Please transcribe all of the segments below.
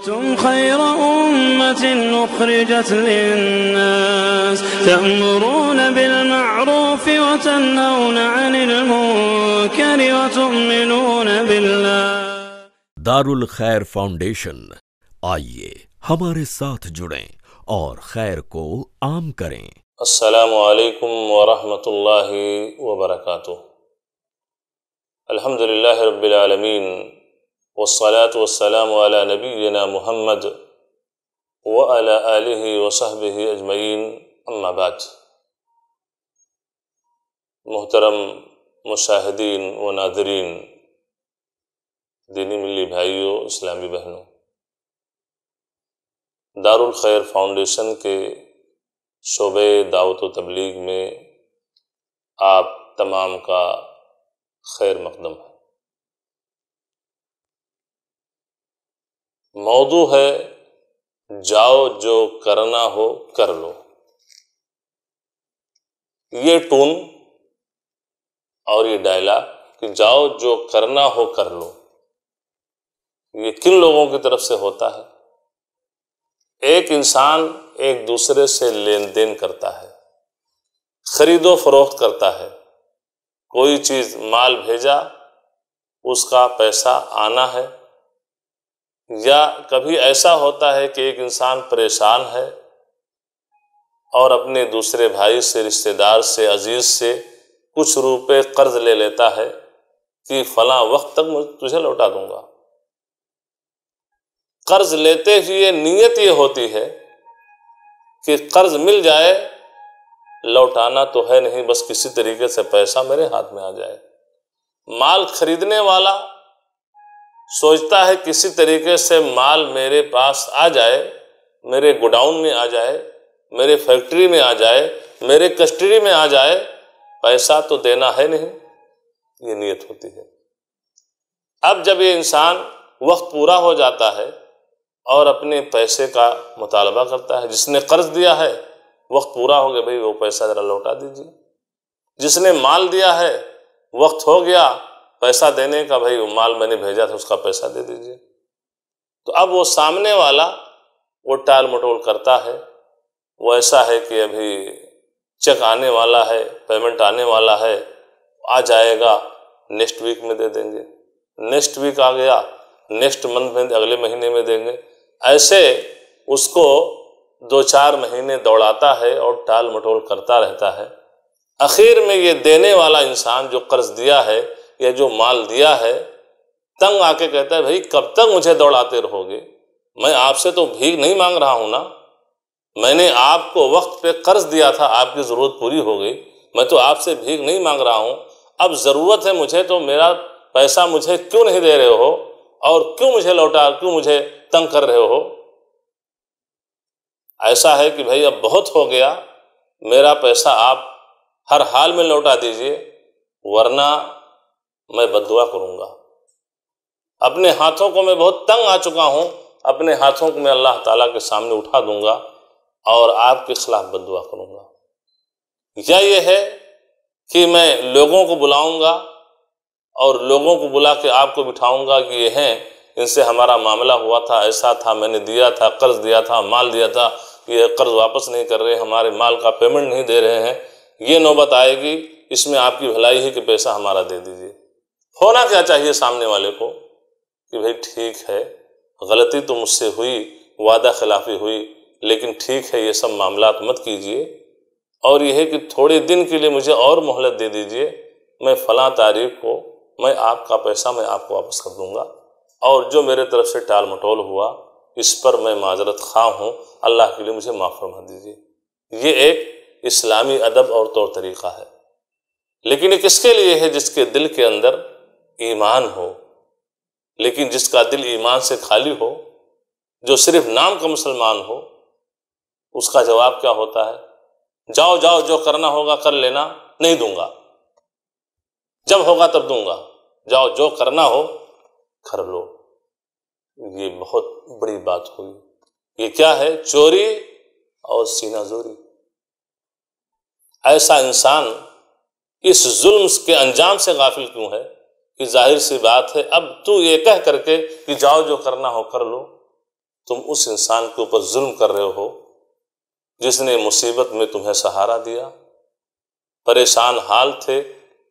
كنتم خير أمة أخرجت للناس تأمرون بالمعروف وتنهون عن المنكر وتؤمنون بالله۔ دارالخیر فاؤنڈیشن، آئیے ہمارے ساتھ جڑیں اور خیر کو عام کریں۔ السلام علیکم ورحمۃ اللہ وبرکاتہ۔ الحمدللہ رب العالمین، والصلاة والسلام علی نبینا محمد وعلی آلہ وصحبہ اجمعین، اما بعد۔ محترم مشاہدین و ناظرین، دینی ملی بھائیوں، اسلامی بہنوں، دارالخیر فاؤنڈیشن کے شعبہ دعوت و تبلیغ میں آپ تمام کا خیر مقدم ہے۔ موضوع ہے جاؤ جو کرنا ہو کر لو۔ یہ ٹون اور یہ ڈائلاگ کہ جاؤ جو کرنا ہو کر لو، یہ کن لوگوں کی طرف سے ہوتا ہے؟ ایک انسان ایک دوسرے سے لین دین کرتا ہے، خرید و فروخت کرتا ہے، کوئی چیز مال بھیجا، اس کا پیسہ آنا ہے، یا کبھی ایسا ہوتا ہے کہ ایک انسان پریشان ہے اور اپنے دوسرے بھائی سے، رشتہ دار سے، عزیز سے کچھ روپے قرض لے لیتا ہے کہ فلاں وقت تک میں تجھے لوٹا دوں گا۔ قرض لیتے ہوئے نیت یہ ہوتی ہے کہ قرض مل جائے، لوٹانا تو ہے نہیں، بس کسی طریقے سے پیسہ میرے ہاتھ میں آ جائے۔ مال خریدنے والا سوچتا ہے کسی طریقے سے مال میرے پاس آ جائے، میرے گوڈاؤن میں آ جائے، میرے فیکٹری میں آ جائے، میرے کسٹڈی میں آ جائے، پیسہ تو دینا ہے نہیں، یہ نیت ہوتی ہے۔ اب جب یہ انسان وقت پورا ہو جاتا ہے اور اپنے پیسے کا مطالبہ کرتا ہے، جس نے قرض دیا ہے وقت پورا ہو گیا، بھئی وہ پیسہ ذرا لوٹا دیجیے۔ جس نے مال دیا ہے وقت ہو گیا پیسہ دینے کا، بھئی وہ مال میں نے بھیجا تھا اس کا پیسہ دے دیجیے۔ تو اب وہ سامنے والا وہ ٹال مٹول کرتا ہے، وہ ایسا ہے کہ ابھی چیک آنے والا ہے، پیمنٹ آنے والا ہے، آ جائے گا، نیکسٹ ویک میں دے دیں گے، نیکسٹ ویک آ گیا، نیکسٹ منتھ میں، اگلے مہینے میں دیں گے۔ ایسے اس کو 2-4 مہینے دوڑاتا ہے اور ٹال مٹول کرتا رہتا ہے۔ آخر میں یہ دینے والا انسان جو قرض دیا ہے یا جو مال دیا ہے، تنگ آ کے کہتا ہے بھائی کب تک مجھے دوڑاتے رہو گے؟ میں آپ سے تو بھیک نہیں مانگ رہا ہوں نا، میں نے آپ کو وقت پہ قرض دیا تھا، آپ کی ضرورت پوری ہو گئی، میں تو آپ سے بھیک نہیں مانگ رہا ہوں، اب ضرورت ہے مجھے، تو میرا پیسہ مجھے کیوں نہیں دے رہے ہو، اور کیوں مجھے تنگ کر رہے ہو؟ ایسا ہے کہ بھائی اب بہت ہو گیا، میرا پیسہ آپ ہر حال میں لوٹا دیجئے، ورنہ میں بد دعا کروں گا۔ اپنے ہاتھوں کو میں بہت تنگ آ چکا ہوں، اپنے ہاتھوں کو میں اللہ تعالیٰ کے سامنے اٹھا دوں گا اور آپ کے خلاف بد دعا کروں گا۔ یا یہ ہے کہ میں لوگوں کو بلاؤں گا اور لوگوں کو بلا کے آپ کو بٹھاؤں گا کہ یہ ہیں، ان سے ہمارا معاملہ ہوا تھا، ایسا تھا، میں نے دیا تھا، قرض دیا تھا، مال دیا تھا، یہ قرض واپس نہیں کر رہے، ہمارے مال کا پیمنٹ نہیں دے رہے ہیں، یہ نوبت آئے گی، اس میں آپ کی بھلائی ہے کہ پیسہ ہمارا دے دیجیے۔ ہونا کیا چاہیے سامنے والے کو کہ بھائی ٹھیک ہے، غلطی تو مجھ سے ہوئی، وعدہ خلافی ہوئی، لیکن ٹھیک ہے، یہ سب معاملات مت کیجیے، اور یہ ہے کہ تھوڑے دن کے لیے مجھے اور مہلت دے دیجیے، میں فلاں تاریخ کو میں آپ کا پیسہ میں آپ کو واپس کر دوں گا، اور جو میرے طرف سے ٹال مٹول ہوا اس پر میں معذرت خواہ ہوں، اللہ کے لیے مجھے معاف فرما دیجیے۔ یہ ایک اسلامی ادب اور طور طریقہ ہے، لیکن یہ کس کے لیے ہے؟ جس کے دل کے اندر ایمان ہو، لیکن جس کا دل ایمان سے خالی ہو، جو صرف نام کا مسلمان ہو، اس کا جواب کیا ہوتا ہے؟ جاؤ جاؤ جو کرنا ہوگا کر لینا، نہیں دوں گا، جب ہوگا تب دوں گا، جاؤ جو کرنا ہو کر لو۔ یہ بہت بڑی بات ہوئی۔ یہ کیا ہے؟ چوری اور سینہ زوری۔ ایسا انسان اس ظلم کے انجام سے غافل کیوں ہے کہ ظاہر سی بات ہے اب تو یہ کہہ کر کے کہ جاؤ جو کرنا ہو کر لو، تم اس انسان کے اوپر ظلم کر رہے ہو جس نے مصیبت میں تمہیں سہارا دیا، پریشان حال تھے،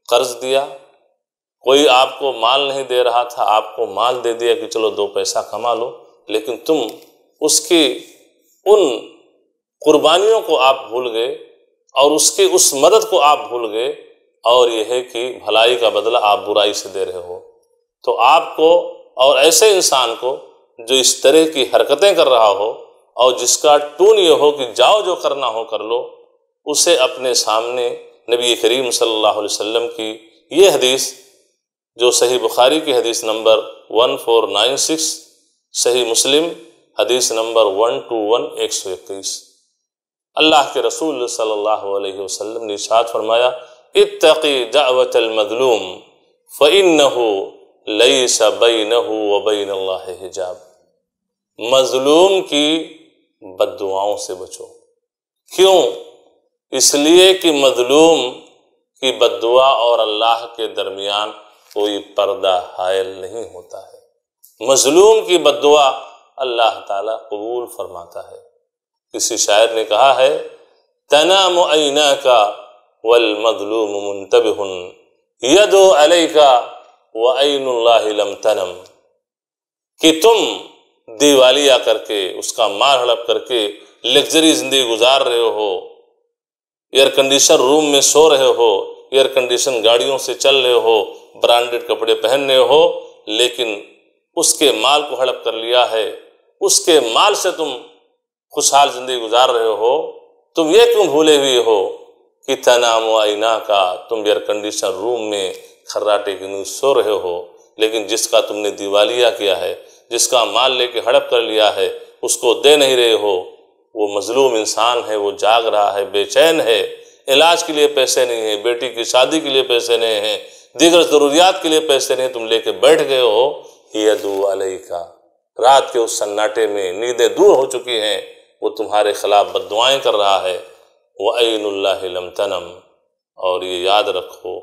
قرض دیا، کوئی آپ کو مال نہیں دے رہا تھا، آپ کو مال دے دیا کہ چلو 2 پیسہ کما لو، لیکن تم اس کی ان قربانیوں کو آپ بھول گئے اور اس کی اس مدد کو آپ بھول گئے، اور یہ ہے کہ بھلائی کا بدلہ آپ برائی سے دے رہے ہو۔ تو آپ کو اور ایسے انسان کو جو اس طرح کی حرکتیں کر رہا ہو اور جس کا ٹون یہ ہو کہ جاؤ جو کرنا ہو کر لو، اسے اپنے سامنے نبی کریم صلی اللہ علیہ وسلم کی یہ حدیث جو صحیح بخاری کی حدیث نمبر 1496، صحیح مسلم حدیث نمبر 121، اللہ کے رسول صلی اللہ علیہ وسلم نے ارشاد فرمایا، اتقی دعوت المظلوم فإنہ لیس بینہ وبین اللہ حجاب۔ مظلوم کی بد دعاؤں سے بچو۔ کیوں؟ اس لیے کہ مظلوم کی بد دعا اور اللہ کے درمیان کوئی پردہ حائل نہیں ہوتا ہے۔ مظلوم کی بد دعا اللہ تعالیٰ قبول فرماتا ہے۔ کسی شاعر نے کہا ہے، تنام عیناک والمظلوم منتبہ یدعو علیک وعین اللہ لم تنم، کہ تم دیوالیہ کر کے، اس کا مال ہڑپ کر کے لگژری زندگی گزار رہے ہو، ایئر کنڈیشن روم میں سو رہے ہو، ایئر کنڈیشن گاڑیوں سے چل رہے ہو، برانڈڈ کپڑے پہن رہے ہو، لیکن اس کے مال کو ہڑپ کر لیا ہے، اس کے مال سے تم خوشحال زندگی گزار رہے ہو، تم یہ کیوں بھولے ہوئے ہو کہ تنام عینا کا، تم ایئر کنڈیشن روم میں کھراٹے کی نیند سو رہے ہو، لیکن جس کا تم نے دیوالیہ کیا ہے، جس کا مال لے کے ہڑپ کر لیا ہے، اس کو دے نہیں رہے ہو، وہ مظلوم انسان ہے، وہ جاگ رہا ہے، بے چین ہے، علاج کے لیے پیسے نہیں ہیں، بیٹی کی شادی کے لیے پیسے نہیں ہیں، دیگر ضروریات کے لیے پیسے نہیں، تم لے کے بیٹھ گئے ہو، یدعو علیک، رات کے اس سناٹے میں نیندیں دور ہو چکی ہیں، وہ تمہارے خلاف بد دعائیں کر رہا ہے، وعین اللہ لم تنم، اور یہ یاد رکھو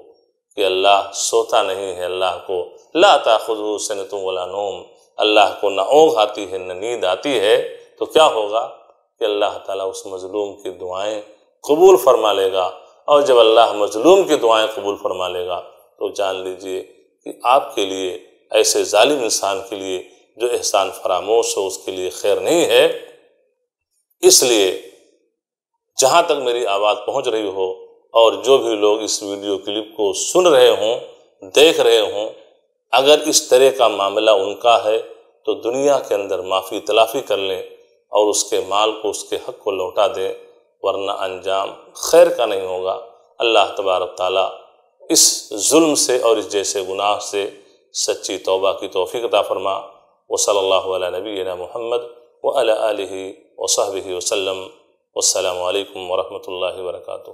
کہ اللہ سوتا نہیں ہے، اللہ کو لا تاخذہ سنۃ ولا نوم، اللہ کو نہ اونگ آتی ہے نہ نیند آتی ہے، تو کیا ہوگا کہ اللہ تعالیٰ اس مظلوم کی دعائیں قبول فرما لے گا، اور جب اللہ مظلوم کی دعائیں قبول فرما لے گا تو جان لیجئے کہ آپ کے لیے، ایسے ظالم انسان کے لیے جو احسان فراموش ہو، اس کے لیے خیر نہیں ہے۔ اس لیے جہاں تک میری آواز پہنچ رہی ہو اور جو بھی لوگ اس ویڈیو کلپ کو سن رہے ہوں، دیکھ رہے ہوں، اگر اس طرح کا معاملہ ان کا ہے تو دنیا کے اندر معافی تلافی کر لیں اور اس کے مال کو، اس کے حق کو لوٹا دیں، ورنہ انجام خیر کا نہیں ہوگا۔ اللہ تبارک تعالیٰ اس ظلم سے اور اس جیسے گناہ سے سچی توبہ کی توفیق عطا فرما۔ وصلی اللہ علی نبینا محمد وعلی آلہ وصحبہ وسلم۔ والسلام علیکم ورحمۃ اللہ وبرکاتہ۔